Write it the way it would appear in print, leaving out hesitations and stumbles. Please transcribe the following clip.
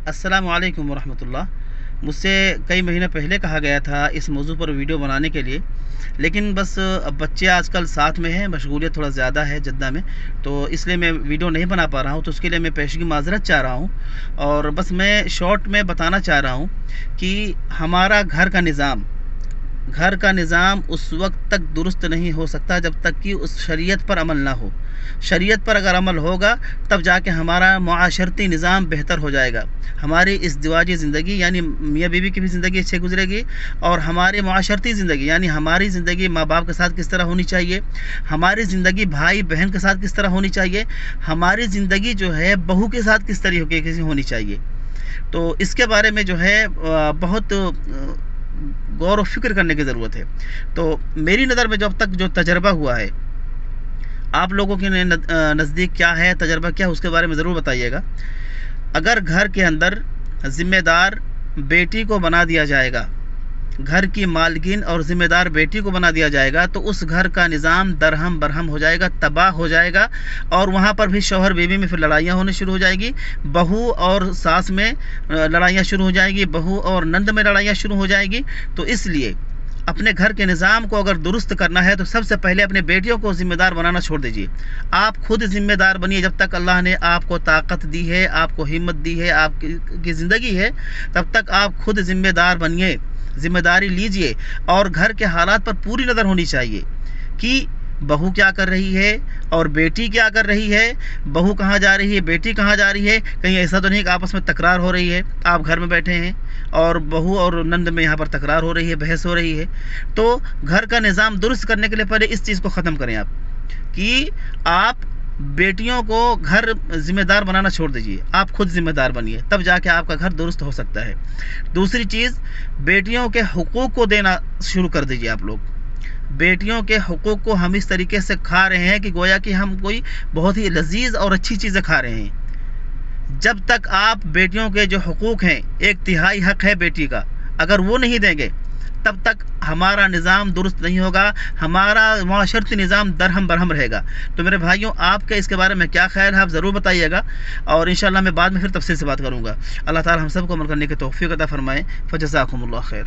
अस्सलाम वालेकुम वरहमतुल्लाह। मुझसे कई महीने पहले कहा गया था इस मौजू पर वीडियो बनाने के लिए, लेकिन बस अब बच्चे आजकल साथ में हैं, मशगूलियत थोड़ा ज़्यादा है जद्दा में, तो इसलिए मैं वीडियो नहीं बना पा रहा हूँ। तो उसके लिए मैं पेशगी माज़रत चाह रहा हूँ और बस मैं शॉर्ट में बताना चाह रहा हूँ कि हमारा घर का निज़ाम उस वक्त तक दुरुस्त नहीं हो सकता जब तक कि उस शरीयत पर अमल ना हो। शरीयत पर अगर अमल होगा तब जाके हमारा मुआशरती निज़ाम बेहतर हो जाएगा, हमारी इज़्दिवाजी ज़िंदगी यानी मियाँ बीवी की भी ज़िंदगी अच्छी गुजरेगी, और हमारी मुआशरती ज़िंदगी यानी हमारी ज़िंदगी माँ बाप के साथ किस तरह होनी चाहिए, हमारी ज़िंदगी भाई बहन के साथ किस तरह होनी चाहिए, हमारी ज़िंदगी जो है बहू के साथ किस तरीके की होनी चाहिए। तो इसके बारे में जो है बहुत गौर व फिक्र करने की ज़रूरत है। तो मेरी नज़र में जब तक जो तजर्बा हुआ है, आप लोगों के नज़दीक क्या है, तजर्बा क्या है, उसके बारे में ज़रूर बताइएगा। अगर घर के अंदर ज़िम्मेदार बेटी को बना दिया जाएगा, घर की मालकिन और ज़िम्मेदार बेटी को बना दिया जाएगा, तो उस घर का निज़ाम दरहम बरहम हो जाएगा, तबाह हो जाएगा, और वहाँ पर भी शौहर बीवी में फिर लड़ाइयाँ होनी शुरू हो जाएगी, बहू और सास में लड़ाइयाँ शुरू हो जाएगी, बहू और नंद में लड़ाइयाँ शुरू हो जाएगी। तो इसलिए अपने घर के निज़ाम को अगर दुरुस्त करना है तो सबसे पहले अपने बेटियों को ज़िम्मेदार बनाना छोड़ दीजिए। आप खुद ज़िम्मेदार बनिए। जब तक अल्लाह ने आपको ताकत दी है, आपको हिम्मत दी है, आपकी ज़िंदगी है, तब तक आप खुद ज़िम्मेदार बनिए, ज़िम्मेदारी लीजिए। और घर के हालात पर पूरी नज़र होनी चाहिए कि बहू क्या कर रही है और बेटी क्या कर रही है, बहू कहाँ जा रही है, बेटी कहाँ जा रही है। कहीं ऐसा तो नहीं कि आपस में तकरार हो रही है, आप घर में बैठे हैं और बहू और नंद में यहाँ पर तकरार हो रही है, बहस हो रही है। तो घर का निज़ाम दुरुस्त करने के लिए पहले इस चीज़ को ख़त्म करें आप कि आप बेटियों को घर ज़िम्मेदार बनाना छोड़ दीजिए, आप खुद ज़िम्मेदार बनिए, तब जाके आपका घर दुरुस्त हो सकता है। दूसरी चीज़, बेटियों के हुकूक़ को देना शुरू कर दीजिए। आप लोग बेटियों के हुकूक़ को हम इस तरीके से खा रहे हैं कि गोया कि हम कोई बहुत ही लजीज और अच्छी चीज़ें खा रहे हैं। जब तक आप बेटियों के जो हुकूक़ हैं, 1/3 हक़ है बेटी का, अगर वो नहीं देंगे तब तक हमारा निज़ाम दुरुस्त नहीं होगा, हमारा माशरती निज़ाम दरहम बरहम रहेगा। तो मेरे भाइयों, आपके इसके बारे में क्या ख्याल है, आप ज़रूर बताइएगा, और इंशाअल्लाह मैं बाद में फिर तफसील से बात करूँगा। अल्लाह ताला हम सबको अमल करने की तौफ़ीक़ अता फ़रमाए। फ़जज़ाकुमुल्लाह खैर।